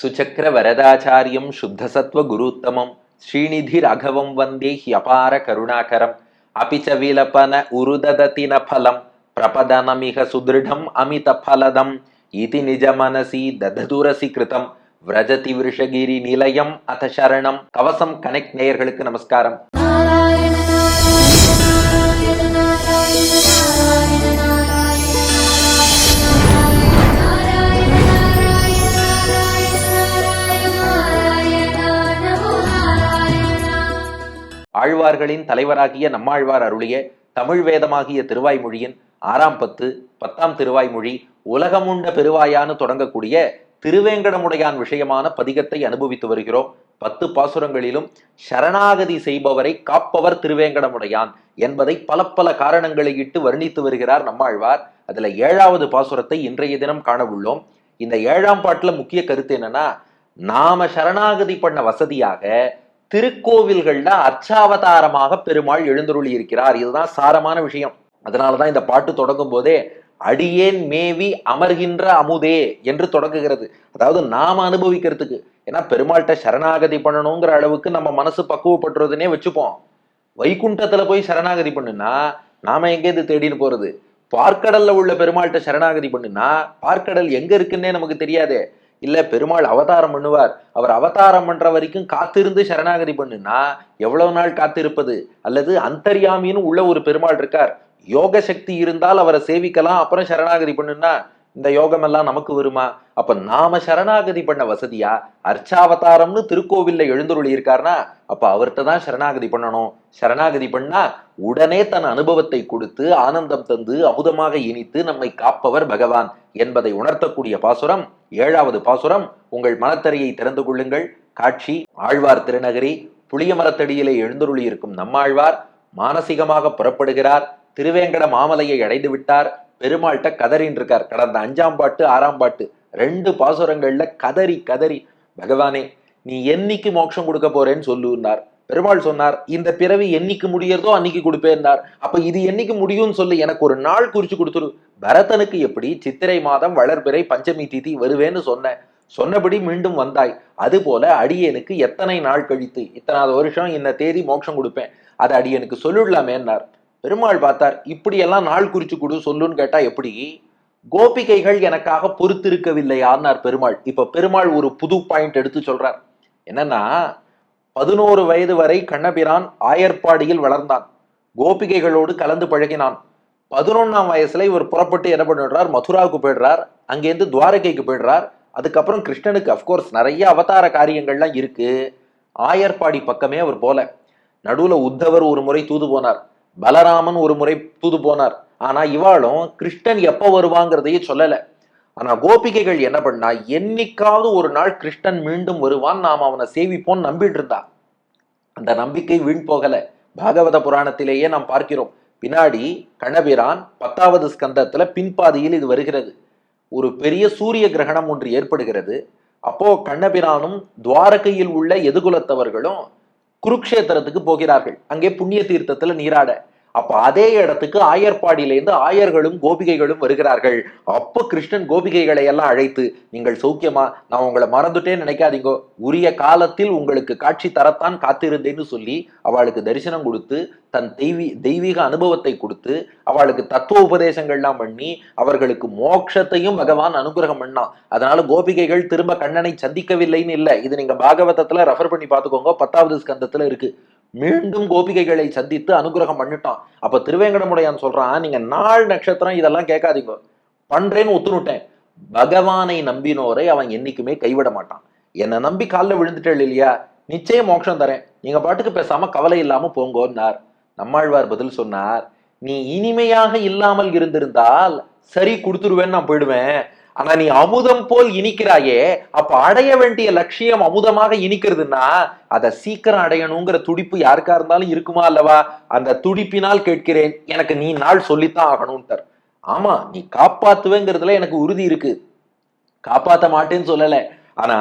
சுச்சக்கர வரதாச்சாரியம் சுத்தசத்வ குருத்தமம் ஸ்ரீநிதி ராகவம் வந்தே ஹியபார கருணாகரம் அபிச்ச விலபன உருதததின பலம் பிரபதனமிக சுதிருடம் அமித பலதம் இதி நிஜ மனசி தததுரசி கிருதம் விரஜதி விருஷகிரி நிலையம் அத சரணம். கவசம் கனெக்ட் நேயர்களுக்கு நமஸ்காரம். ஆழ்வார்களின் தலைவராகிய நம்மாழ்வார் அருளிய தமிழ் வேதமாகிய திருவாய்மொழியின் 6ஆம் பத்து 10ஆம் திருவாய்மொழி உலகமுண்ட பெருவாயான்னு தொடங்கக்கூடிய திருவேங்கடமுடையான் விஷயமான பதிகத்தை அனுபவித்து வருகிறோம். 10 பாசுரங்களிலும் சரணாகதி செய்பவரை காப்பவர் திருவேங்கடமுடையான் என்பதை பல பல காரணங்களை இட்டு வர்ணித்து வருகிறார் நம்மாழ்வார். அதுல 7வது பாசுரத்தை இன்றைய தினம் காண உள்ளோம். இந்த 7ஆம் பாட்டுல முக்கிய கருத்து என்னன்னா, நாம சரணாகதி பண்ண வசதியாக திருக்கோவில்கள்ல அர்ச்சாவதாரமாக பெருமாள் எழுந்தருளி இருக்கிறார். இதுதான் சாரமான விஷயம். அதனாலதான் இந்த பாட்டு தொடங்கும் போதே அடியேன் மேவி அமர்கின்ற அமுதே என்று தொடங்குகிறது. அதாவது நாம அனுபவிக்கிறதுக்கு. ஏன்னா பெருமாள்கிட்ட சரணாகதி பண்ணணுங்கிற அளவுக்கு நம்ம மனசு பக்குவப்பட்டுறதுன்னே வச்சுப்போம். வைகுண்டத்துல போய் சரணாகதி பண்ணுனா நாம எங்கேருந்து தேடின்னு போறது? பார்க்கடல்ல உள்ள பெருமாள்கிட்ட சரணாகதி பண்ணுனா பார்க்கடல் எங்க இருக்குன்னே நமக்கு தெரியாதே. இல்ல பெருமாள் அவதாரம் பண்ணுவார், அவர் அவதாரம் பண்ற வரைக்கும் காத்திருந்து சரணாகதி பண்ணுனா எவ்வளவு நாள் காத்திருப்பது? அல்லது அந்தர்யாமின்னு உள்ள ஒரு பெருமாள் இருக்கார், யோக சக்தி இருந்தால் அவரை சேவிக்கலாம், அப்புறம் சரணாகதி பண்ணுனா இந்த யோகம் எல்லாம் நமக்கு வருமா? அப்ப நாம சரணாகதி பண்ண வசதியா அர்ச்சாவதாரம்னு திருக்கோவில்ல எழுந்தருளி இருக்காருனா அப்ப அவர்கிட்ட தான் சரணாகதி பண்ணணும். சரணாகதி பண்ணா உடனே தன் அனுபவத்தை கொடுத்து ஆனந்தம் தந்து அமுதமாக இனித்து நம்மை காப்பவர் பகவான் என்பதை உணர்த்தக்கூடிய பாசுரம் 7வது பாசுரம். உங்கள் மனத்தறியை திறந்து கொள்ளுங்கள். காட்சி ஆழ்வார் திருநகரி. புளிய மரத்தடியிலே எழுந்தருளி இருக்கும் நம்மாழ்வார் மானசீகமாக புறப்படுகிறார். திருவேங்கட மாமலையை அடைந்து விட்டார். பெருமாள்கிட்ட கதறின் இருக்கார். கடந்த 5ஆம் பாட்டு 6ஆம் பாட்டு 2 பாசுரங்கள்ல கதறி கதறி, பகவானே நீ என்னைக்கு மோட்சம் கொடுக்க போறேன்னு சொல்லுன்னார். பெருமாள் சொன்னார், இந்த பிறவி என்னைக்கு முடியறதோ அன்னைக்கு கொடுப்பேன்னார். அப்ப இது என்னைக்கு முடியும்னு சொல்லி எனக்கு ஒரு நாள் குறிச்சு கொடுத்துரு. பரதனுக்கு எப்படி சித்திரை மாதம் வளர்பிறை பஞ்சமி திதி வருவேன்னு சொன்னபடி மீண்டும் வந்தாய், அது போல அடியனுக்கு எத்தனை நாள் கழித்து இத்தனாவது வருஷம் இந்த தேதி மோட்சம் கொடுப்பேன், அதை அடியனுக்கு சொல்லிடலாமேன்னார். பெருமாள் பார்த்தார், இப்படியெல்லாம் நாள் குறிச்சு கொடு சொல்லுன்னு கேட்டா எப்படி? கோபிகைகள் எனக்காக பொறுத்திருக்கவில்லையான்னார் பெருமாள். இப்ப பெருமாள் ஒரு புது பாயிண்ட் எடுத்து சொல்றார். என்னன்னா, 11 வயது வரை கண்ணபிரான் ஆயர்பாடியில் வளர்ந்தான், கோபிகைகளோடு கலந்து பழகினான். 11ஆம் வயசுல இவர் புறப்பட்டு என்ன பண்ணுறார், மதுராவுக்கு போயிடுறார். அங்கேருந்து துவாரகைக்கு போயிடுறார். அதுக்கப்புறம் கிருஷ்ணனுக்கு அப்கோர்ஸ் நிறைய அவதார காரியங்கள்லாம் இருக்கு. ஆயர்பாடி பக்கமே அவர் போல. நடுவுல உத்தவர் ஒரு முறை தூது போனார், பலராமன் ஒரு முறை தூது போனார். ஆனா இவாளும் கிருஷ்ணன் எப்ப வருவாங்கிறதையே சொல்லல. ஆனா கோபிகைகள் என்ன பண்ணா, என்னைக்காவது ஒரு நாள் கிருஷ்ணன் மீண்டும் வருவான், நாம் அவனை சேவிப்போம் நம்பிட்டு இருந்தா. அந்த நம்பிக்கை வீண் போகல. பாகவத புராணத்திலேயே நாம் பார்க்கிறோம். பின்னாடி கண்ணபிரான் 10வது ஸ்கந்தத்துல பின்பாதியில் இது வருகிறது. ஒரு பெரிய சூரிய கிரகணம் ஒன்று ஏற்படுகிறது. அப்போ கண்ணபிரானும் துவாரகையில் உள்ள எதுகுலத்தவர்களும் குருக்ஷேத்திரத்துக்கு போகிறார்கள், அங்கே புண்ணிய தீர்த்தத்துல நீராட. அப்ப அதே இடத்துக்கு ஆயர்பாடியிலேருந்து ஆயர்களும் கோபிகைகளும் வருகிறார்கள். அப்ப கிருஷ்ணன் கோபிகைகளை எல்லாம் அழைத்து, நீங்கள் சௌக்கியமா, நான் உங்களை மறந்துட்டேன்னு நினைக்காதீங்க, உரிய காலத்தில் உங்களுக்கு காட்சி தரத்தான் காத்திருந்தேன்னு சொல்லி அவளுக்கு தரிசனம் கொடுத்து தன் தெய்வீக அனுபவத்தை கொடுத்து அவளுக்கு தத்துவ உபதேசங்கள்லாம் பண்ணி அவர்களுக்கு மோட்சத்தையும் பகவான் அனுகிரகம் பண்ணான். அதனால கோபிகைகள் திரும்ப கண்ணனை சந்திக்கவில்லைன்னு இல்லை. இது நீங்க பாகவதத்துல ரெஃபர் பண்ணி பார்த்துக்கோங்க, 10வது ஸ்கந்தத்துல இருக்கு. மீண்டும் கோபிகைகளை சந்தித்து அனுகிரகம் பண்ணிட்டான். அப்ப திருவேங்கடமுடையான் சொல்றான், நீங்க நாள் நட்சத்திரம் இதெல்லாம் கேட்காதீங்க, பண்றேன்னு ஒத்துனுட்டேன். பகவானை நம்பினோரை அவன் என்னைக்குமே கைவிட மாட்டான். என்னை நம்பி காலில் விழுந்துட்டேன் இல்லையா, நிச்சயம் மோட்சம் தரேன், நீங்க பாட்டுக்கு பேசாம கவலை இல்லாம போங்கோன்னார். நம்மாழ்வார் பதில் சொன்னார், நீ இனிமையாக இல்லாமல் இருந்திருந்தால் சரி கொடுத்துருவேன்னு நான் போயிடுவேன். ஆனா நீ அமுதம் போல் இனிக்கிறாயே, அப்ப அடைய வேண்டிய லட்சியம் அமுதமாக இனிக்கிறதுன்னா அதை சீக்கிரம் அடையணுங்கிற துடிப்பு யாருக்கா இருந்தாலும் இருக்குமா அல்லவா? அந்த துடிப்பினால் கேட்கிறேன், எனக்கு நீ நாள் சொல்லித்தான் ஆகணும்ட்டார். ஆமா, நீ காப்பாத்துவேங்கிறதுல எனக்கு உறுதி இருக்கு, காப்பாத்த மாட்டேன்னு சொல்லல. ஆனா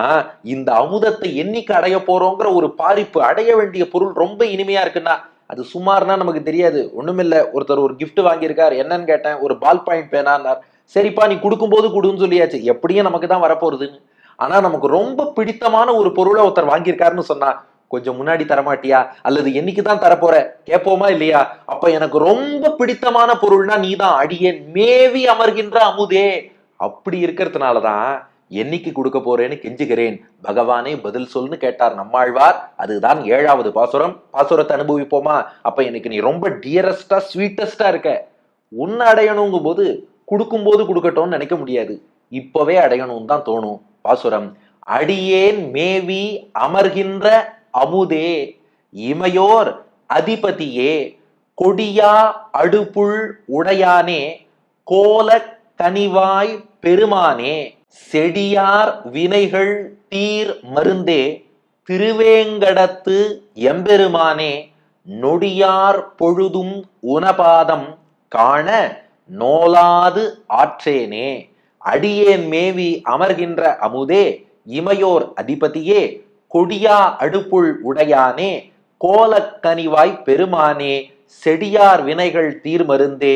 இந்த அமுதத்தை என்னைக்கு அடைய போறோங்கிற ஒரு பாரிப்பு, அடைய வேண்டிய பொருள் ரொம்ப இனிமையா இருக்குன்னா அது சுமார்னா நமக்கு தெரியாது. ஒண்ணுமில்ல, ஒருத்தர் ஒரு கிஃப்ட் வாங்கியிருக்கார், என்னன்னு கேட்டேன், ஒரு பால் பாயிண்ட் பேனான்னார். சரிப்பா நீ கொடுக்கும்போது கொடுன்னு சொல்லியாச்சு, எப்படியும் நமக்கு தான் வரப்போறதுன்னு. ஆனா நமக்கு ரொம்ப பிடித்தமான ஒரு பொருளை ஒருத்தர் வாங்கியிருக்காருன்னு சொன்னா, கொஞ்சம் முன்னாடி தரமாட்டியா, அல்லது என்னைக்குதான் தரப்போற, கேட்போமா இல்லையா? அப்ப எனக்கு ரொம்ப பிடித்தமான பொருள்னா நீதான், அடியேன் மேவி அமர்கின்ற அமுதே. அப்படி இருக்கிறதுனாலதான் என்னைக்கு கொடுக்க போறேன்னு கெஞ்சுகிறேன், பகவானே பதில் சொல்னு கேட்டார் நம்மாழ்வார். அதுதான் 7வது பாசுரம். பாசுரத்தை அனுபவிப்போமா? அப்ப எனக்கு நீ ரொம்ப டியரஸ்டா ஸ்வீட்டஸ்டா இருக்க. உன்னை அடையணுங்கும் போது கொடுக்கும் போது கொடுக்கட்டும்னு நினைக்க முடியாது, இப்பவே அடையணும் தான் தோணும். பாசுரம்: அடியேன் மேவி அமர்கின்ற அமுதே, இமையோர் அதிபதியே, கொடியா அடுப்புள் உடையானே, கோல கனிவாய் பெருமானே, செடியார் வினைகள் தீர் மருந்தே, திருவேங்கடத்து எம்பெருமானே, நொடியார் பொழுதும் உனபாதம் காண நோலாது ஆற்றேனே. அடியேன் மேவி அமர்கின்ற அமுதே, இமையோர் அதிபதியே, கொடியா அடுப்புள் உடையானே, கோலக்கனிவாய் பெருமானே, செடியார் வினைகள் தீர்மருந்தே,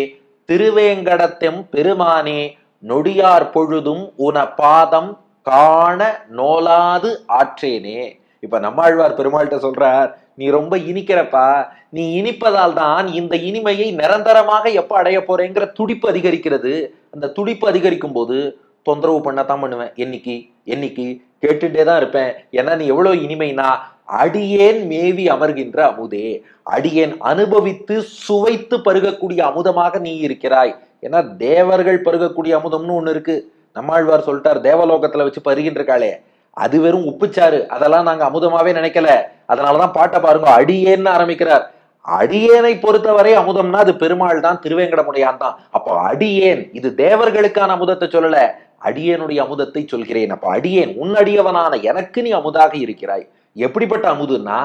திருவேங்கடத்தெம் பெருமானே, நொடியார் பொழுதும் உன பாதம் காண நோலாது ஆற்றேனே. இப்ப நம்மாழ்வார் பெருமாள்கிட்ட சொல்றார், நீ ரொம்ப இனிக்கிறப்பா, நீ இனிப்பதால் தான் இந்த இனிமையை நிரந்தரமாக எப்ப அடைய போறேங்கிற துடிப்பு அதிகரிக்கிறது. அந்த துடிப்பு அதிகரிக்கும் போது தொந்தரவு பண்ணத்தான் பண்ணுவேன், என்னைக்கு என்னைக்கு கேட்டுட்டே தான் இருப்பேன். ஏன்னா நீ எவ்வளவு இனிமைனா, அடியேன் மேவி அமர்கின்ற அமுதே, அடியேன் அனுபவித்து சுவைத்து பருகக்கூடிய அமுதமாக நீ இருக்கிறாய். ஏன்னா தேவர்கள் பருகக்கூடிய அமுதம்னு ஒண்ணு இருக்கு. நம்மாழ்வார் சொல்லிட்டார், தேவலோகத்துல வச்சு பருகின்ற காலே அது வெறும் உப்புச்சாறு, அதெல்லாம் நாங்க அமுதமாவே நினைக்கல. அதனாலதான் பாட்டை பாருங்க, அடியேன்னு ஆரம்பிக்கிறார். அடியேனை பொறுத்தவரை அமுதம்னா அது பெருமாள் தான், திருவேங்கடமுடையான் தான். அப்போ அடியேன், இது தேவர்களுக்கான அமுதத்தை சொல்லல, அடியேனுடைய அமுதத்தை சொல்கிறேன். அப்ப அடியேன் உன் அடியவனான எனக்கு நீ அமுதாக இருக்கிறாய். எப்படிப்பட்ட அமுதுன்னா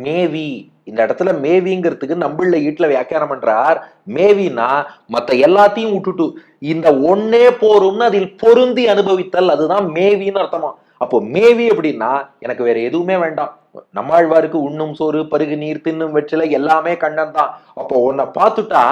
மேவி. இந்த இடத்துல மேவிங்கிறதுக்கு நம்பிள்ள ஈட்டுல வியாக்கியானம் பண்றார். மேவினா மத்த எல்லாத்தையும் விட்டுட்டு இந்த ஒன்னே போரும்னு அதில் பொருந்தி அனுபவித்தல், அதுதான் மேவின்னு அர்த்தமா. அப்போ மேவி அப்படின்னா எனக்கு வேற எதுவுமே வேண்டாம். நம்மாழ்வாருக்கு உண்ணும் சோறு பருகு நீர் தின்னும் வெற்றிலை எல்லாமே கண்ணன் தான். அப்போ உன்னை பார்த்துட்டா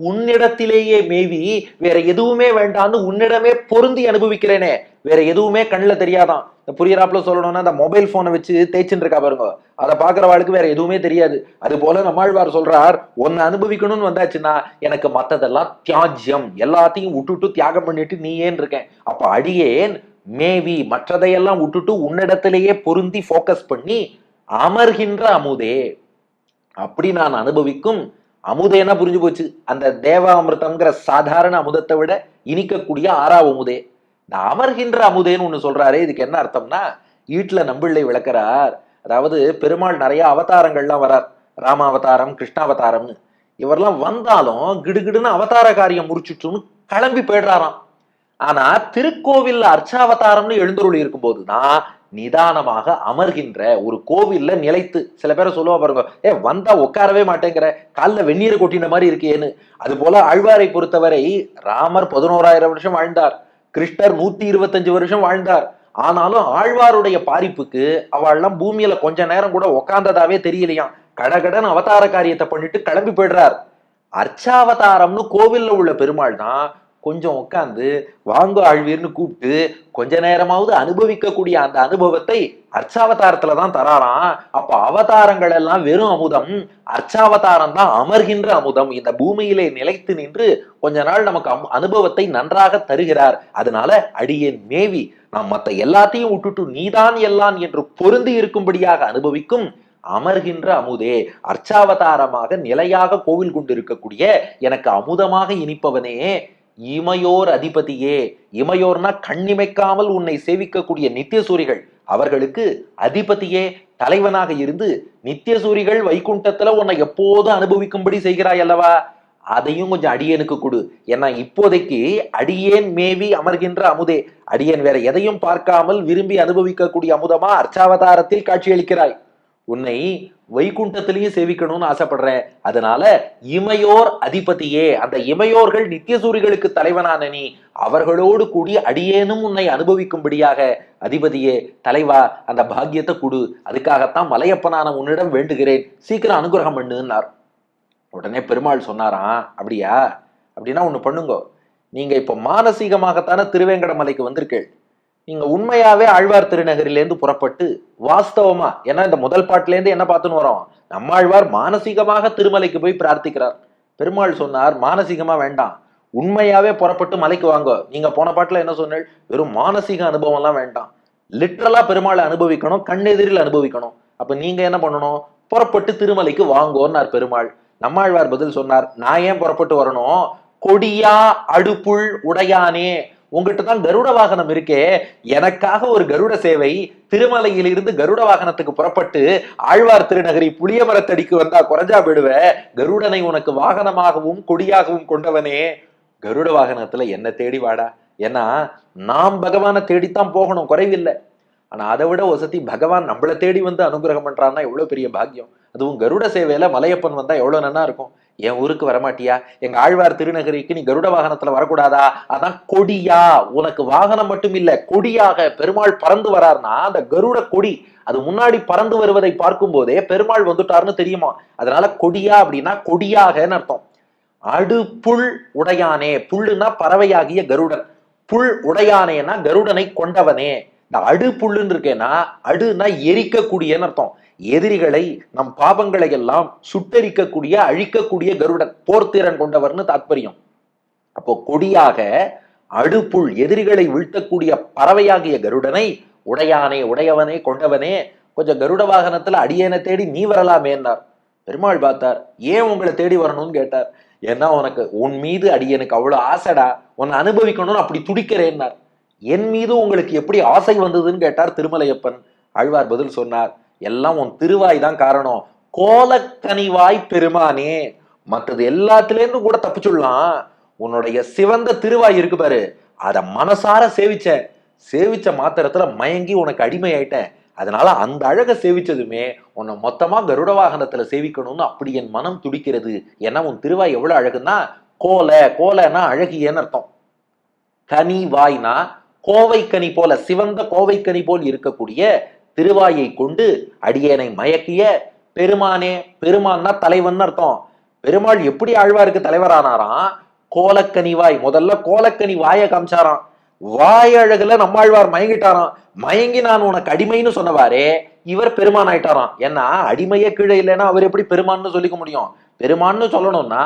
உன்னிடத்திலேயே மேவி வேற எதுவுமே வேண்டான்னு உன்னிடமே பொருந்தி அனுபவிக்கிறேனே, வேற எதுவுமே கண்ணில் தெரியாதான். புரியறாப்புல சொல்லணும்னா அந்த மொபைல் போனை வச்சு தேய்ச்சின்னு இருக்கா பாருங்க, அதை பாக்குறவாளுக்கு வேற எதுவுமே தெரியாது. அது போல நம்மாழ்வார் சொல்றார், ஒன்னு அனுபவிக்கணும்னு வந்தாச்சுன்னா எனக்கு மத்ததெல்லாம் தியாஜ்யம், எல்லாத்தையும் விட்டுட்டு தியாகம் பண்ணிட்டு நீ ஏன் இருக்கேன். அப்ப அடியேன் மேவி மற்றதையெல்லாம் விட்டுட்டு உன்னிடத்திலேயே பொருந்தி போக்கஸ் பண்ணி அமர்கின்ற அமுதே. அப்படி நான் அனுபவிக்கும் அமுதேனா புரிஞ்சு போச்சு, அந்த தேவாமிர்தம்ங்கிற சாதாரண அமுதத்தை விட இனிக்கக்கூடிய ஆறாவது அமுதே. இந்த அமர்கின்ற அமுதேன்னு ஒண்ணு சொல்றாரு. இதுக்கு என்ன அர்த்தம்னா, ஈட்டுல நம்பிள்ளை விளக்குறார். அதாவது பெருமாள் நிறைய அவதாரங்கள்லாம் வரார், ராமாவதாரம் கிருஷ்ணாவதாரம்னு. இவரெல்லாம் வந்தாலும் கிடுகிடுன்னு அவதார காரியம் முடிச்சுட்டுன்னு கிளம்பி போயிடுறாராம். ஆனா திருக்கோவில்ல அர்ச்சாவதாரம்னு எழுந்தருளி இருக்கும் போதுதான் நிதானமாக அமர்கின்ற, ஒரு கோவில்ல நிலைத்து. சில பேரை சொல்லுவா பாருங்க, வந்தா உட்காரவே மாட்டேங்கிற, காலில் வெந்நீரை கொட்டின மாதிரி இருக்கேன்னு. அது போல ஆழ்வாரை பொறுத்தவரை ராமர் 11,000 வருஷம் வாழ்ந்தார், கிருஷ்ணர் 125 வருஷம் வாழ்ந்தார். ஆனாலும் ஆழ்வாருடைய பாரிப்புக்கு அவள்லாம் பூமியில கொஞ்ச நேரம் கூட உக்காந்ததாவே தெரியலையாம். கடகடன் அவதார காரியத்தை பண்ணிட்டு கிளம்பி போயிடுறார். அர்ச்சாவதாரம்னு கோவில்ல உள்ள பெருமாள் தான் கொஞ்சம் உட்காந்து வாங்க ஆழ்வீர்னு கூப்பிட்டு கொஞ்ச நேரமாவது அனுபவிக்கக்கூடிய அந்த அனுபவத்தை அர்ச்சாவதாரத்துலதான் தராராம். அப்ப அவதாரங்கள் எல்லாம் வெறும் அமுதம், அர்ச்சாவதாரம் தான் அமர்கின்ற அமுதம். இந்த பூமியிலே நிலைத்து நின்று கொஞ்ச நாள் நமக்கு அனுபவத்தை நன்றாக தருகிறார். அதனால அடியேன் மேவி, நாம் மத்த எல்லாத்தையும் விட்டுட்டு நீதான் எல்லாம் என்று பொருந்தி இருக்கும்படியாக அனுபவிக்கும் அமர்கின்ற அமுதே, அர்ச்சாவதாரமாக நிலையாக கோவில் கொண்டு இருக்கக்கூடிய எனக்கு அமுதமாக இனிப்பவனே, இமையோர் அதிபதியே. இமையோர்னா கண்ணிமைக்காமல் உன்னை சேவிக்கக்கூடிய நித்தியசூரிகள், அவர்களுக்கு அதிபதியே தலைவனாக இருந்து நித்தியசூரிகள் வைகுண்டத்துல உன்னை எப்போதும் அனுபவிக்கும்படி செய்கிறாய் அல்லவா, அதையும் கொஞ்சம் அடியேனுக்கு கொடு. ஏன்னா இப்போதைக்கு அடியேன் மேவி அமர்கின்ற அமுதே, அடியேன் வேற எதையும் பார்க்காமல் விரும்பி அனுபவிக்கக்கூடிய அமுதமா அர்ச்சாவதாரத்தில் காட்சியளிக்கிறாய். உன்னை வைகுண்டத்திலையும் சேவிக்கணும்னு ஆசைப்படுறேன். அதனால இமையோர் அதிபதியே, அந்த இமையோர்கள் நித்தியசூரிகளுக்கு தலைவனான நீ, அவர்களோடு கூடி அடியேனும் உன்னை அனுபவிக்கும்படியாக அதிபதியே தலைவா அந்த பாக்கியத்தை கொடு. அதுக்காகத்தான் மலையப்பனான உன்னிடம் வேண்டுகிறேன், சீக்கிரம் அனுகிரகம் பண்ணுன்னார். உடனே பெருமாள் சொன்னாராம், அப்படியா, அப்படின்னா ஒண்ணு பண்ணுங்க, நீங்க இப்ப மானசீகமாகத்தான திருவேங்கட மலைக்கு வந்திருக்கீள், நீங்க உண்மையாவே ஆழ்வார் திருநகரிலேருந்து புறப்பட்டு வாஸ்தவமா, ஏன்னா இந்த முதல் பாட்டுல இருந்து என்ன பார்த்துன்னு வரோம், நம்மாழ்வார் மானசீகமாக திருமலைக்கு போய் பிரார்த்திக்கிறார். பெருமாள் சொன்னார் மானசீகமா வேண்டாம், உண்மையாவே புறப்பட்டு மலைக்கு வாங்க. நீங்க போன பாட்டுல என்ன சொன்னீங்க, வெறும் மானசீக அனுபவம் எல்லாம் வேண்டாம், லிட்டரலா பெருமாளை அனுபவிக்கணும், கண்ணெதிரில் அனுபவிக்கணும். அப்ப நீங்க என்ன பண்ணணும், புறப்பட்டு திருமலைக்கு வாங்கோன்னார் பெருமாள். நம்மாழ்வார் பதில் சொன்னார், நான் ஏன் புறப்பட்டு வரணும், கொடியா அடுப்புள் உடையானே, உங்ககிட்ட தான் கருட வாகனம் இருக்கே, எனக்காக ஒரு கருட சேவை, திருமலையில் இருந்து கருட வாகனத்துக்கு புறப்பட்டு ஆழ்வார் திருநகரி புளிய மரத்தடிக்கு வந்தா குறைஞ்சா போயிடுவ, கருடனை உனக்கு வாகனமாகவும் கொடியாகவும் கொண்டவனே, கருட வாகனத்துல என்ன தேடி வாடா. ஏன்னா நாம் பகவானை தேடித்தான் போகணும், குறைவில்லை. ஆனா அதை விட வசதி பகவான் நம்மளை தேடி வந்து அனுகிரகம் பண்றான்னா எவ்வளவு பெரிய பாக்கியம். அதுவும் கருட சேவையில மலையப்பன் வந்தா எவ்வளவு நன்னா இருக்கும். என் ஊருக்கு வரமாட்டியா, எங்க ஆழ்வார் திருநகரிக்கு நீ கருட வாகனத்துல வரக்கூடாதா, அதான் கொடியா, உனக்கு வாகனம் மட்டும் இல்ல கொடியாக பெருமாள் பறந்து வரார்னா அந்த கருட கொடி அது முன்னாடி பறந்து வருவதை பார்க்கும் போதே பெருமாள் வந்துட்டாருன்னு தெரியுமா. அதனால கொடியா அப்படின்னா கொடியாகன்னு அர்த்தம். அடுப்புள் உடையானே, புல்லுன்னா பறவையாகிய கருடன், புல் உடையானேனா கருடனை கொண்டவனே. இந்த அடு புல்லுன்னு இருக்கேன்னா அடுனா எரிக்கக்கூடியன்னு அர்த்தம். எதிரிகளை நம் பாபங்களை எல்லாம் சுட்டரிக்கக்கூடிய அழிக்கக்கூடிய கருடன், போர்த்திறன் கொண்டவர்னு தாத்பரியம். அப்போ கொடியாக அடுப்புள் எதிரிகளை வீழ்த்தக்கூடிய பறவையாகிய கருடனை உடையானே, உடையவனே, கொண்டவனே, கொஞ்சம் கருட வாகனத்துல அடியேனை தேடி நீ வரலாமேன்னார். பெருமாள் பார்த்தார், ஏன் உங்களை தேடி வரணும்னு கேட்டார். ஏன்னா உனக்கு உன் மீது அடியனுக்கு அவ்வளவு ஆசைடா, உன்னை அனுபவிக்கணும்னு அப்படி துடிக்கிறேன்னார். என் மீது உங்களுக்கு எப்படி ஆசை வந்ததுன்னு கேட்டார் திருமலையப்பன். ஆழ்வார் பதில் சொன்னார், எல்லாம் உன் திருவாய் தான் காரணம், கோலக்கனிவாய் பெருமானே, மற்றது எல்லாத்திலேருந்து கூட தப்பிச்சுடலாம், உன்னுடைய சிவந்த திருவாய் இருக்கு பாரு, அத மனசார சேவிச்ச மாத்திரத்துல மயங்கி உனக்கு அடிமை ஆயிட்டேன். அதனால அந்த அழகை சேவிச்சதுமே உன்னை மொத்தமா கருட வாகனத்துல சேவிக்கணும்னு அப்படி என் மனம் துடிக்கிறது. ஏன்னா உன் திருவாய் எவ்வளவு அழகுன்னா, கோலன்னா அழகியன்னு அர்த்தம். கனி வாய்னா கோவை கனி போல, சிவந்த கோவை கனி போல் இருக்கக்கூடிய திருவாயை கொண்டு அடியேனை மயக்கிய பெருமானே. பெருமான்னா தலைவன் அர்த்தம். பெருமாள் எப்படி ஆழ்வாருக்கு தலைவரானாராம், கோலக்கனிவாய், முதல்ல கோலக்கனி வாயை காமிச்சாராம், வாய் அழகுல நம்மாழ்வார் மயங்கிட்டாராம். மயங்கி நான் உனக்கு அடிமைன்னு சொன்னவாரே இவர் பெருமான் ஆயிட்டாராம். ஏன்னா அடிமையே கீழே இல்லைன்னா அவர் எப்படி பெருமான்னு சொல்லிக்க முடியும். பெருமான்னு சொல்லணும்னா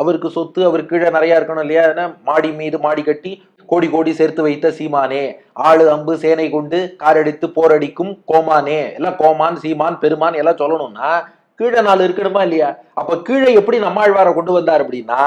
அவருக்கு சொத்து, அவர் கீழே நிறைய இருக்கணும் இல்லையா. மாடி மீது மாடி கட்டி கோடி கோடி சேர்த்து வைத்த சீமானே, ஆளு அம்பு சேனை கொண்டு காரடித்து போரடிக்கும் கோமானே, எல்லாம் கோமான் சீமான் பெருமான் எல்லாம் சொல்லணும்னா கீழே 4 இருக்கணுமா இல்லையா. அப்ப கீழே எப்படி நம்மாழ்வாரை கொண்டு வந்தார் அப்படின்னா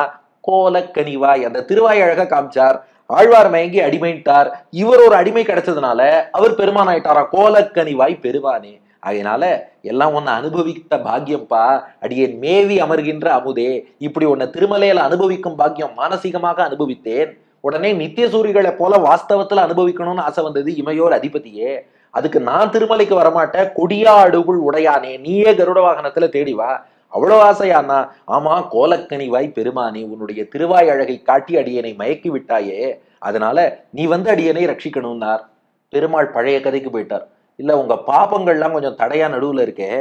கோலக்கனிவாய், அந்த திருவாய் அழகா காமிச்சார். ஆழ்வார் மயங்கி அடிமைட்டார். இவர் ஒரு அடிமை கிடைச்சதுனால அவர் பெருமான் ஆயிட்டாரா, கோலக்கனிவாய் பெருமானே. அதனால எல்லாம் உன்னை அனுபவித்த பாக்கியம்பா, அடியேன் மேவி அமர்கின்ற அமுதே, இப்படி உன்னை திருமலையில அனுபவிக்கும் பாக்கியம் மானசீகமாக அனுபவித்தேன். உடனே நித்திய சூரிகளை போல வாஸ்தவத்துல அனுபவிக்கணும்னு ஆசை வந்தது இமையோர் அதிபதியே. அதுக்கு நான் திருமலைக்கு வரமாட்டேன், கொடியா அடுகுள் உடையானே, நீயே கருட வாகனத்துல தேடிவா. அவ்வளவு ஆசையானா, ஆமா கோலக்கனிவாய் பெருமானே, உன்னுடைய திருவாய் அழகை காட்டி அடியனை மயக்கி விட்டாயே, அதனால நீ வந்து அடியனை ரட்சிக்கணும்னார். பெருமாள் பழைய கதைக்கு போயிட்டார். இல்ல உங்க பாபங்கள்லாம் கொஞ்சம் தடையா நடுவுல இருக்கே,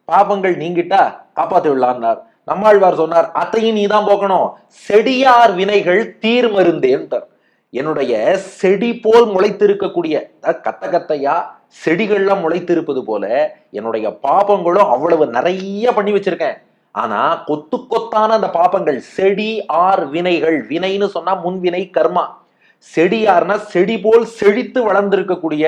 பாபங்கள் நீங்கிட்டா காப்பாத்தி விடலான்னார். நம்மாழ்வார் சொன்னார், அத்தையும் நீதான் போக்கணும், செடியார் வினைகள் தீர் மருந்தேன்ட்டார். என்னுடைய செடி போல் முளைத்திருக்கக்கூடிய கத்தையா செடிகள்லாம் முளைத்திருப்பது போல என்னுடைய பாபங்களும் அவ்வளவு நிறைய பண்ணி வச்சிருக்கேன். ஆனா கொத்து கொத்தான அந்த பாபங்கள், செடி ஆர் வினைகள், வினைன்னு சொன்னா முன்வினை கர்மா, செடியார்னா செடி போல் செழித்து வளர்ந்திருக்கக்கூடிய,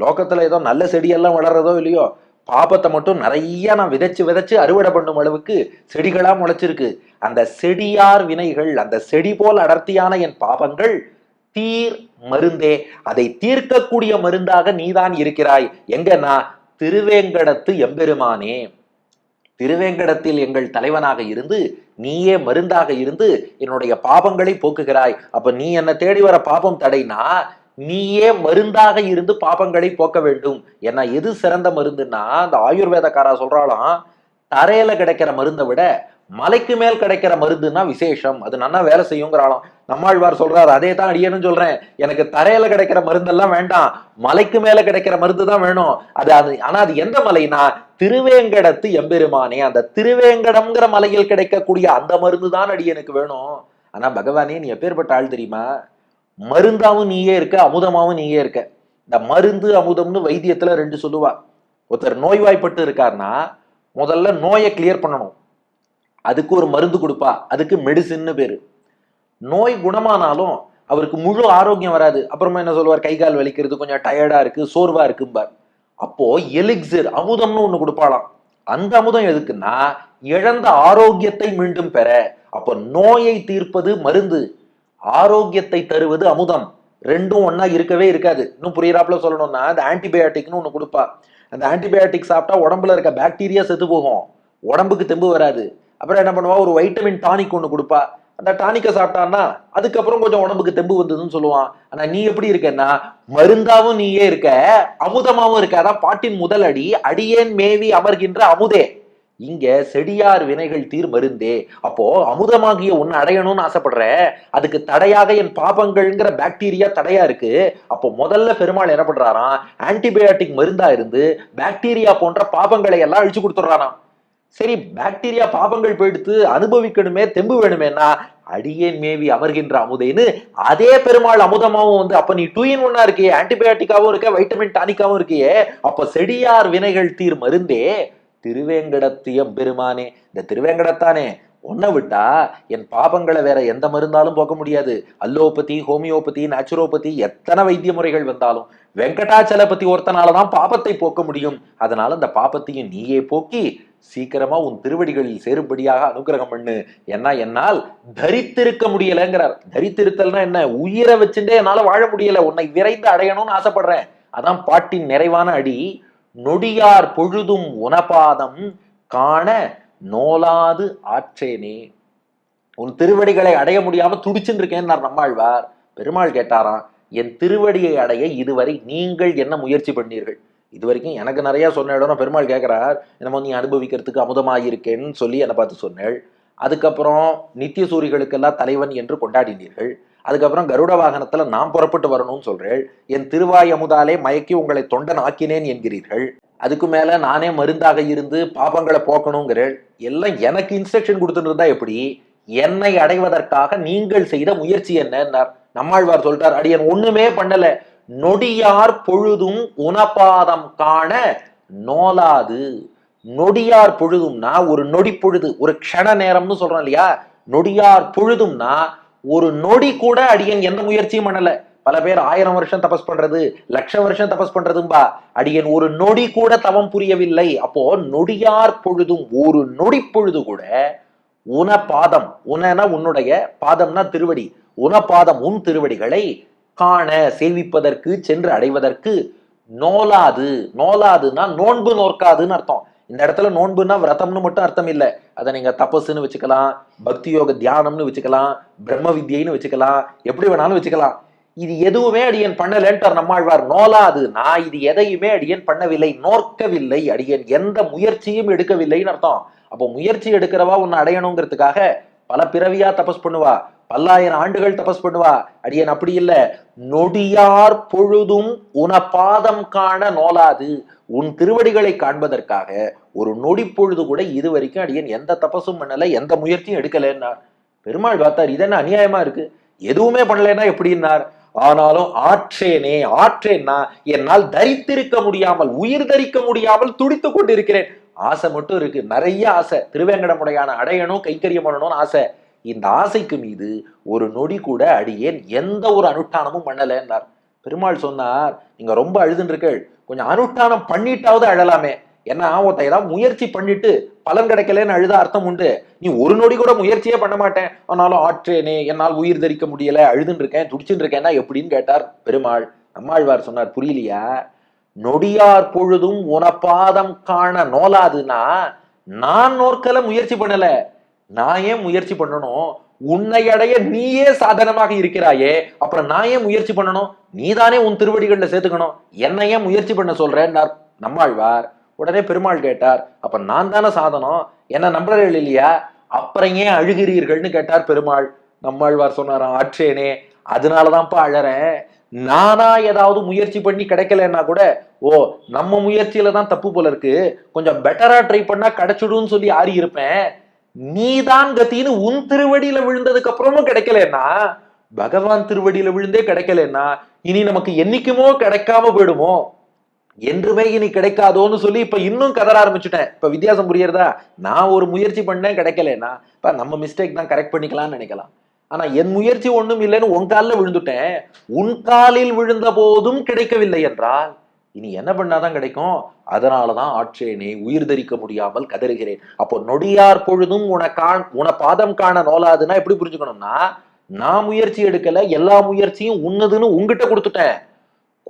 லோகத்துல ஏதோ நல்ல செடியெல்லாம் வளர்றதோ இல்லையோ, பாபத்தை மட்டும் நிறைய நான் விதைச்சு அறுவடை பண்ணும் அளவுக்கு செடிகளா முளைச்சிருக்கு. அந்த செடியார் வினைகள், அந்த செடி போல் அடர்த்தியான என் பாபங்கள் தீர் மருந்தே, அதை தீர்க்கக்கூடிய மருந்தாக நீதான் இருக்கிறாய். எங்கன்னா திருவேங்கடத்து எம்பெருமானே, திருவேங்கடத்தில் எங்கள் தலைவனாக இருந்து நீயே மருந்தாக இருந்து என்னுடைய பாபங்களை போக்குகிறாய். அப்ப நீ என்ன தேடி வர பாபம் தடைனா நீயே மருந்தாக இருந்து பாபங்களை போக்க வேண்டும். ஏன்னா எது சிறந்த மருந்துன்னா, அந்த ஆயுர்வேதக்காரா சொல்றாளாம், தரையில கிடைக்கிற மருந்தை விட மலைக்கு மேல் கிடைக்கிற மருந்துன்னா விசேஷம், அது நல்லா வேலை செய்யுங்கிறாளாம். நம்மாழ்வார் சொல்றாரு, அதே தான் அடியேன்னு சொல்றேன், எனக்கு தரையில கிடைக்கிற மருந்தெல்லாம் வேண்டாம், மலைக்கு மேல கிடைக்கிற மருந்து தான் வேணும். ஆனா அது எந்த மலைனா திருவேங்கடத்து எம்பெருமானே, அந்த திருவேங்கடம்ங்கிற மலையில் கிடைக்கக்கூடிய அந்த மருந்து தான் அடியனுக்கு வேணும். ஆனா பகவானே நீ எப்பேற்பட்ட ஆள் தெரியுமா, மருந்தாவும் நீயே இருக்க, அமுதமாவும் நீயே இருக்க. இந்த மருந்து அமுதம்னு வைத்தியத்துல ரெண்டு சொல்லுவா. ஒருத்தர் நோய்வாய்ப்பட்டு இருக்காருன்னா முதல்ல நோயை கிளியர் பண்ணணும், அதுக்கு ஒரு மருந்து கொடுப்பா, அதுக்கு மெடிசின்னு பேரு. நோய் குணமானாலும் அவருக்கு முழு ஆரோக்கியம் வராது. அப்புறமா என்ன சொல்லுவார், கை கால் வலிக்கிறது, கொஞ்சம் டயர்டா இருக்கு, சோர்வா இருக்கும்பார். அப்போ எலிக்சிர் அமுதம்னு ஒண்ணு கொடுப்பாளாம். அந்த அமுதம் எதுக்குன்னா இழந்த ஆரோக்கியத்தை மீண்டும் பெற. அப்போ நோயை தீர்ப்பது மருந்து, ஆரோக்கியத்தை தருவது அமுதம். ரெண்டும் ஒன்னா இருக்கவே இருக்காது. இன்னும் புரியுறாப்புல சொல்லணும்னா அந்த ஆன்டிபயோட்டிக்னு ஒண்ணு கொடுப்பா. அந்த ஆன்டிபயோட்டிக் சாப்பிட்டா உடம்புல இருக்க பாக்டீரியா செத்து போகும், உடம்புக்கு தெம்பு வராது. அப்புறம் என்ன பண்ணுவா, ஒரு வைட்டமின் டானிக் ஒண்ணு கொடுப்பா. அந்த டானிக்கை சாப்பிட்டான்னா அதுக்கப்புறம் கொஞ்சம் உடம்புக்கு தெம்பு வந்ததுன்னு சொல்லுவான். ஆனா நீ எப்படி இருக்கன்னா மருந்தாவும் நீயே இருக்க, அமுதமாவும் இருக்க. அதான் பாட்டின் முதல் அடி, அடியேன் மேவி அமர்கின்ற அமுதே, இங்க செடியார் வினைகள் தீர் மருந்தே. அப்போ அமுதமாகிய ஒன்னு அடையணும்னு ஆசைப்படுற, அதுக்கு தடையாக என் பாபங்கள்ங்கிற பாக்டீரியா தடையா இருக்கு. அப்போ முதல்ல பெருமாள் என்ன பண்றாராம், ஆன்டிபயோட்டிக் மருந்தா இருந்து பாக்டீரியா போன்ற பாபங்களை எல்லாம் அழிச்சு கொடுத்துடுறாராம். சரி, பாக்டீரியா பாபங்கள் போயிடுத்து, அனுபவிக்கணுமே, தெம்பு வேணுமேனா அடியேன் மேவி அமர்கின்ற அமுதேன்னு அதே பெருமாள் அமுதமாவும் வந்து, அப்ப நீ 2 in 1 இருக்கியே, ஆன்டிபயோட்டிக்காவும் இருக்க, வைட்டமின் டானிக்காவும் இருக்கியே, அப்ப செடியார் வினைகள் தீர் மருந்தே திருவேங்கடத்தியம் பெருமானே. இந்த திருவேங்கடத்தானே, உன்னை விட்டா என் பாபங்களை வேற எந்த மருந்தாலும் போக்க முடியாது. அல்லோபதி, ஹோமியோபதி, நேச்சுரோபதி, எத்தனை வைத்திய முறைகள் வந்தாலும் வெங்கடாச்சலபதி ஒருத்தனாலதான் பாபத்தை போக்க முடியும். அதனால இந்த பாபத்தையும் நீயே போக்கி சீக்கிரமா உன் திருவடிகளில் சேரும்படியாக அனுகிரகம் பண்ணு. என்ன, என்னால் தரித்திருக்க முடியலங்கிறார். தரித்திருத்தல்னா என்ன, உயிரை வச்சுட்டே என்னால வாழ முடியல, உன்னை விரைந்து அடையணும்னு ஆசைப்படுறேன். அதான் பாட்டின் நிறைவான அடி. நொடியார் பொழுதும் உனபாதம் காண நோலாது ஆற்றேனே. உன் திருவடிகளை அடைய முடியாம துடிச்சுட்டு இருக்கேன் நம்மாழ்வார். பெருமாள் கேட்டாராம், என் திருவடியை அடைய இதுவரை நீங்கள் என்ன முயற்சி பண்ணீர்கள்? இது வரைக்கும் எனக்கு நிறைய சொன்ன இடம். பெருமாள் கேட்கிறார், என்னமோ நீ அனுபவிக்கிறதுக்கு அமுதமாயிருக்கேன்னு சொல்லி என்னை பார்த்து சொன்னேள். அதுக்கப்புறம் நித்திய சூரிகளுக்கெல்லாம் தலைவன் என்று கொண்டாடினீர்கள். அதுக்கப்புறம் கருட வாகனத்துல நான் புறப்பட்டு வரணும்னு சொல்றேள். என் திருவாய் அமுதாலே மயக்கி உங்களை தொண்டன் ஆக்கினேன் என்கிறீர்கள். அதுக்கு மேல நானே மருந்தாக இருந்து பாபங்களை போக்கணுங்கிறேள். எல்லாம் எனக்கு இன்ஸ்ட்ரக்ஷன் கொடுத்துட்டு இருந்தா எப்படி? என்னை அடைவதற்காக நீங்கள் செய்த முயற்சி என்ன? நம்மாழ்வார் சொல்றார், அடியன் ஒண்ணுமே பண்ணல, நொடியார் பொழுதும் உனபாதம் காண நோலாது. நொடியார் பொழுதும்னா ஒரு நொடி பொழுது, ஒரு க்ஷண நேரம்னு சொல்றோம் இல்லையா. நொடியார் பொழுதும்னா ஒரு நொடி கூட அடியன் எந்த முயற்சியும் பண்ணல. பல பேர் 1000 வருஷம் தபஸ் பண்றது, 1,00,000 வருஷம் தபஸ் பண்றதும்பா. அடியன் ஒரு நொடி கூட தவம் புரியவில்லை. அப்போ நொடியார் பொழுதும், ஒரு நொடி பொழுது கூட உன பாதம், உனனா உன்னுடைய, பாதம்னா திருவடி, உன பாதம் உன் திருவடிகளை காண சேவிப்பதற்கு, சென்று அடைவதற்கு நோலாது. நோலாதுன்னா நோன்பு நோற்காதுன்னு அர்த்தம். இந்த இடத்துல நோன்புன்னா விரதம்னு மட்டும் அர்த்தம் இல்லை. அதை நீங்க தபஸ்ன்னு வச்சுக்கலாம், பக்தி யோக தியானம்னு வச்சுக்கலாம், பிரம்ம வித்யைன்னு வச்சுக்கலாம், எப்படி வேணாலும் வச்சுக்கலாம். இது எதுவுமே அடியன் பண்ணலன்ட்டார் நம்மாழ்வார். நோலாது, நான் இது எதையுமே அடியன் பண்ணவில்லை, நோக்கவில்லை, அடியன் எந்த முயற்சியும் எடுக்கவில்லைன்னு அர்த்தம். அப்போ முயற்சி எடுக்கிறவா உன்னை அடையணுங்கிறதுக்காக பல பிறவியா தபஸ் பண்ணுவா, 1000 ஆண்டுகள் தபஸ் பண்ணுவா. அடியன் அப்படி இல்லை. நொடியார் பொழுதும் உன பாதம் காண நோலாது. உன் திருவடிகளை காண்பதற்காக ஒரு நொடி பொழுது கூட இது வரைக்கும் அடியன் எந்த தபஸும் பண்ணல, எந்த முயற்சியும் எடுக்கலன்னா. பெருமாள் பார்த்தார், இதென்ன அநியாயமா இருக்கு, எதுவுமே பண்ணலன்னா எப்படின்னார். ஆனாலும் ஆற்றேனே, ஆற்றேன்னா என்னால் தரித்திருக்க முடியாமல், உயிர் தரிக்க முடியாமல் துடித்து கொண்டிருக்கிறேன். ஆசை மட்டும் இருக்கு, நிறைய ஆசை, திருவேங்கடமுடையான அடையணும், கைக்கரியம் பண்ணணும்னு ஆசை. இந்த ஆசைக்கு மீது ஒரு நொடி கூட அடியேன் எந்த ஒரு அனுஷ்டானமும் பண்ணலன்னார். பெருமாள் சொன்னார், நீங்க ரொம்ப அழுதுன்றிருக்கள், கொஞ்சம் அனுஷ்டானம் பண்ணிட்டாவது அழலாமே. ஏன்னா ஒருத்த ஏதாவது முயற்சி பண்ணிட்டு பலன் கிடைக்கலன்னு அழுத அர்த்தம் உண்டு. நீ ஒரு நொடி கூட முயற்சியே பண்ண மாட்டேன், ஆனாலும் ஆற்றேனே, என்னால் உயிர் தரிக்க முடியல, அழுதுன்னு இருக்கேன், துடிச்சுட்டு இருக்கேன்னா எப்படின்னு கேட்டார் பெருமாள். நம்மாழ்வார் சொன்னார், புரியலையா? நொடியார் பொழுதும் உனப்பாதம் காண நோலாதுன்னா நான் நோக்கல, முயற்சி பண்ணல. நான் ஏன் முயற்சி பண்ணணும்? உன்னை அடைய நீயே சாதனமாக இருக்கிறாயே, அப்புறம் நான் ஏன் முயற்சி பண்ணணும்? நீதானே உன் திருவடிகள்ல சேர்த்துக்கணும், என்ன ஏன் முயற்சி பண்ண சொல்றேன் நம்மாழ்வார். உடனே பெருமாள் கேட்டார், அப்ப நான் தானே சாதனம், என்ன நம்புறீர்கள் இல்லையா, அப்புறம் ஏன் அழுகிறீர்கள்னு கேட்டார் பெருமாள். நம்மாழ்வார் சொன்னாராம், ஆற்றேனே, அதனாலதான்ப்பா அழறேன். நானா ஏதாவது முயற்சி பண்ணி கிடைக்கலன்னா கூட, ஓ நம்ம முயற்சியில தான் தப்பு போல இருக்கு, கொஞ்சம் பெட்டரா ட்ரை பண்ணா கிடைச்சிடும்னு சொல்லி ஆறி இருப்பேன். நீதான் கத்தின்னு உன் திருவடியில விழுந்ததுக்கு அப்புறமும் கிடைக்கலன்னா பகவான் திருவடியில விழுந்தே கிடைக்கலன்னா இனி நமக்கு என்னைக்குமோ கிடைக்காம போயிடுமோ, என்றுமே இனி கிடைக்காதோன்னு சொல்லி இப்ப இன்னும் கதற ஆரம்பிச்சுட்டேன். இப்ப வித்தியாசம் புரியுறதா? நான் ஒரு முயற்சி பண்ணேன் கிடைக்கலன்னா, இப்ப நம்ம மிஸ்டேக் தான், கரெக்ட் பண்ணிக்கலாம்னு நினைக்கலாம். ஆனா என் முயற்சி ஒண்ணும் இல்லைன்னு உன் காலில் விழுந்துட்டேன். உன் காலில் விழுந்த போதும் கிடைக்கவில்லை என்றால் இனி என்ன பண்ணாதான் கிடைக்கும்? அதனாலதான் ஆற்றேனே உயிர் தரிக்க முடியாமல் கதறுகிறேன். அப்போ நொடியார் பொழுதும் உன பாதம் காண நோலாதுன்னா எப்படி புரிஞ்சுக்கணும்னா, நான் முயற்சி எடுக்கல, எல்லா முயற்சியும் உன்னதுன்னு உங்ககிட்ட கொடுத்துட்டேன்.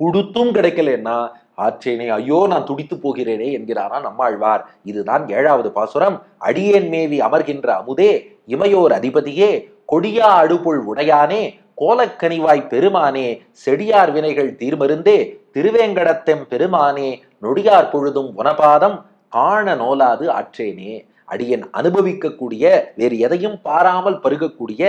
கொடுத்தும் கிடைக்கலன்னா ஆற்றேனே ஐயோ நான் துடித்து போகிறேனே என்கிறாரா நம்மாழ்வார். இதுதான் 7வது பாசுரம். அடியேன் மேவி அமர்கின்ற அமுதே, இமையோர் அதிபதியே, கொடியா அடுபுள் உடையானே, கோலக்கனிவாய் பெருமானே, செடியார் வினைகள் தீர்மருந்தே, திருவேங்கடத்தெம் பெருமானே, நொடியார் பொழுதும் உனபாதம் காண நோலாது ஆற்றேனே. அடியன் அனுபவிக்கக்கூடிய, வேறு எதையும் பாராமல் பருகக்கூடிய,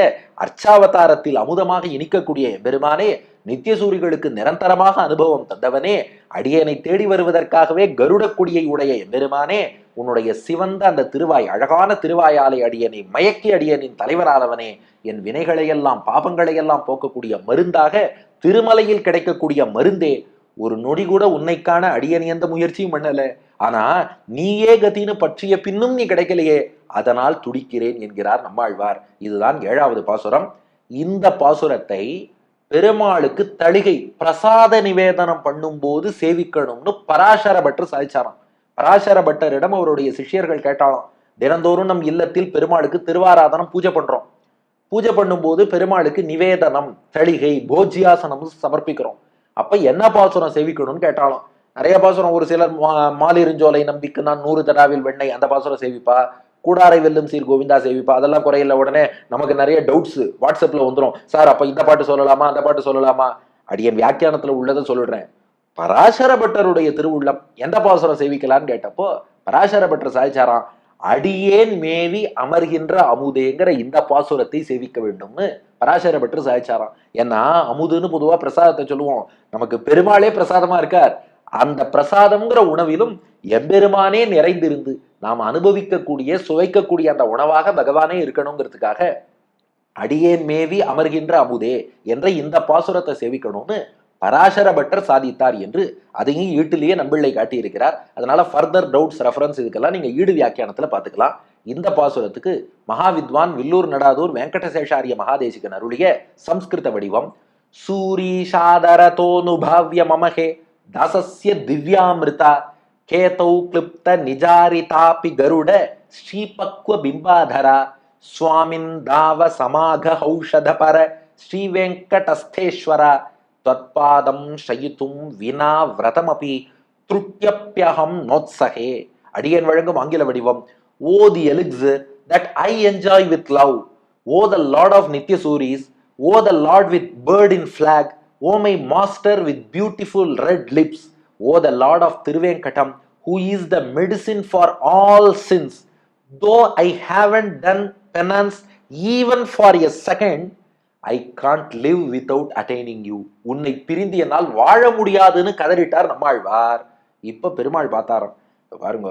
அர்ச்சாவதாரத்தில் அமுதமாக இனிக்கக்கூடிய எம்பெருமானே, நித்தியசூரிகளுக்கு நிரந்தரமாக அனுபவம் தந்தவனே, அடியனை தேடி வருவதற்காகவே கருடக்குடியை உடைய எம்பெருமானே, உன்னுடைய சிவந்த அந்த திருவாய், அழகான திருவாயாலை அடியனை மயக்கி அடியனின் தலைவரானவனே, என் வினைகளையெல்லாம் பாபங்களையெல்லாம் போக்கக்கூடிய மருந்தாக, திருமலையில் கிடைக்கக்கூடிய மருந்தே, ஒரு நொடி கூட உன்னைக்கான அடியன் எந்த முயற்சியும் பண்ணல, ஆனா நீயே கத்தின்னு பற்றிய பின்னும் நீ கிடைக்கலையே, அதனால் துடிக்கிறேன் என்கிறார் நம்மாழ்வார். இதுதான் 7வது பாசுரம். இந்த பாசுரத்தை பெருமாளுக்கு தளிகை பிரசாத நிவேதனம் பண்ணும் போது சேவிக்கணும்னு பராசர பட்டர் சாதிச்சாராம். பராசர பட்டரிடம் அவருடைய சிஷ்யர்கள் கேட்டாலும், தினந்தோறும் நம் இல்லத்தில் பெருமாளுக்கு திருவாராதனம் பூஜை பண்றோம். பூஜை பண்ணும்போது பெருமாளுக்கு நிவேதனம், தளிகை, போஜ்யாசனம் சமர்ப்பிக்கிறோம். அப்ப என்ன பாசுரம் சேவிக்கணும்னு கேட்டாலும், நிறைய பாசுரம், ஒரு சிலர் மாலிருஞ்சோலை நம்பிக்கு நான் 100 தடாவில் வெண்ணெய் அந்த பாசுரம் சேவிப்பா, கூடாரை வெல்லும் சீர் கோவிந்தா சேவிப்பா, அதெல்லாம் குறையில. உடனே நமக்கு நிறைய டவுட்ஸ் வாட்ஸ்அப்ல வந்துடும், சார் அப்ப இந்த பாட்டு சொல்லலாமா அந்த பாட்டு சொல்லலாமா? அடியன் வியாக்கியானத்துல உள்ளதை சொல்லிடுறேன். பராசர பட்டருடைய திருவுள்ளம் எந்த பாசுரம் சேவிக்கலான்னு கேட்டப்போ பராசர பட்டர் சாதிச்சாராம், அடியேன் மேவி அமர்கின்ற அமுதேங்கிற இந்த பாசுரத்தை சேவிக்க வேண்டும்னு பராசர பட்டர் சாதிச்சாராம். ஏன்னா அமுதுன்னு பொதுவா பிரசாதத்தை சொல்லுவோம், நமக்கு பெருமாளே பிரசாதமா இருக்கார். அந்த பிரசாதம்ங்கிற உணவிலும் எம்பெருமானே நிறைந்திருந்து நாம் அனுபவிக்கக்கூடிய, சுவைக்கக்கூடிய அந்த உணவாக பகவானே இருக்கணுங்கிறதுக்காக அடியேன் மேவி அமர்கின்ற அமுதே என்ற இந்த பாசுரத்தை சேவிக்கணும்னு பராசர பட்டர் சாதித்தார் என்று அதையும் ஈட்டிலேயே நம்பிள்ளை காட்டி இருக்கிறார். அதனால ஃபர்தர் டவுட்ஸ், ரெஃபரன்ஸ் இதுக்கெல்லாம் நீங்க ஈடு வியாக்கியானத்துல பாத்துக்கலாம். இந்த பாசுரத்துக்கு மகாவித்வான் வில்லூர் நடாதூர் வெங்கடசேஷாரிய மகாதேசிகன் அருளிய சம்ஸ்கிருத வடிவம். சூரீஷாதரதோனுபாவ்ய மமஹே தாசஸ்ய திவ்யாமிருதா கேதௌ கிளிப்த நிஜாரிதாபி கருட ஸ்ரீபக்வ பிம்பாதரா சுவாமின் தாவ சமாக ஹௌஷத பர ஸ்ரீ வெங்கடஸ்தேஸ்வரா தத்பாதம் ஷயிதும் வினா விரதமபி த்ருட்யப்யஹம் நோத்சஹே. அடியன் வழங்கும் ஆங்கில வடிவம். ஓ தி elixir that I enjoy with love, O the Lord of Nityasuris, O the Lord with bird in flag, O my master with beautiful red lips, O the Lord of Thiruvenkatam, who is the medicine for all sins, though I haven't done penance even for a second, I can't live without attaining you. உன்னை பிரிந்து என்னால் வாழ முடியாதுன்னு கதறிட்டார் நம்மாழ்வார். இப்ப பெருமாள் பார்த்தாராம், பாருங்க,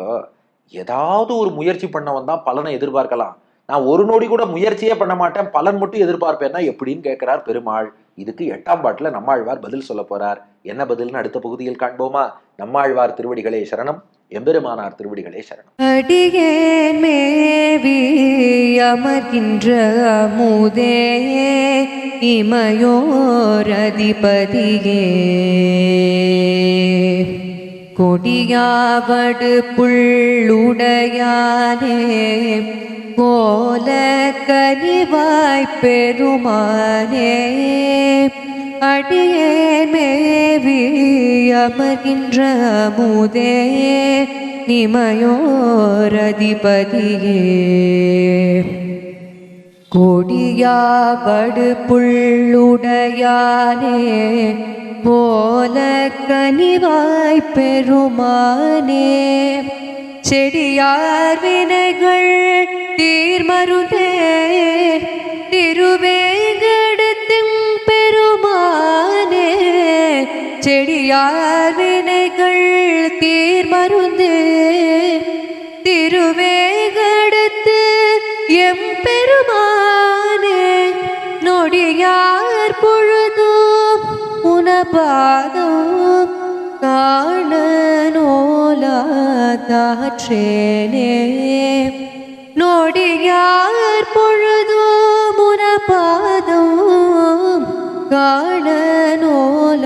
ஏதாவது ஒரு முயற்சி பண்ணவன் தான் பலனை எதிர்பார்க்கலாம், நான் ஒரு நொடி கூட முயற்சியே பண்ண மாட்டேன் பலன் மட்டும் எதிர்பார்ப்பேன்னா எப்படின்னு கேட்கிறார் பெருமாள். இதுக்கு 8ஆம் பாட்டுல நம்மாழ்வார் பதில் சொல்ல போறார். என்ன பதில்னு அடுத்த பகுதியில் காண்போமா? நம்மாழ்வார் திருவடிகளே சரணம், எம்பெருமானார் திருவடிகளே சரணம். அடியேன் மேவி அமர்கின்ற அமுதே, இமையோர் அதிபதியே, கொடியாவடு புள்ளுடையானே, கோல கனிவாய் பெருமானே, அடியேன் மேவி அமர்கின்ற அமுதே, இமையோர் அதிபதியே, கொடியாவடு புள்ளுடையானே, போல கனிவாய் பெருமானே, செடியார் வினைகள் தீர்மருந்தே, திருவேங்கடத்தின் பெருமானே, செடியார் வினைகள் தீர்மருந்தே, திருவேங்கடத்து எம்பெருமானே, நொடியார் பாதம் காண நோலாதாற்றேனே நொடியார் பொழுதோ முன பாதம் காண நோலாதாற்றேனே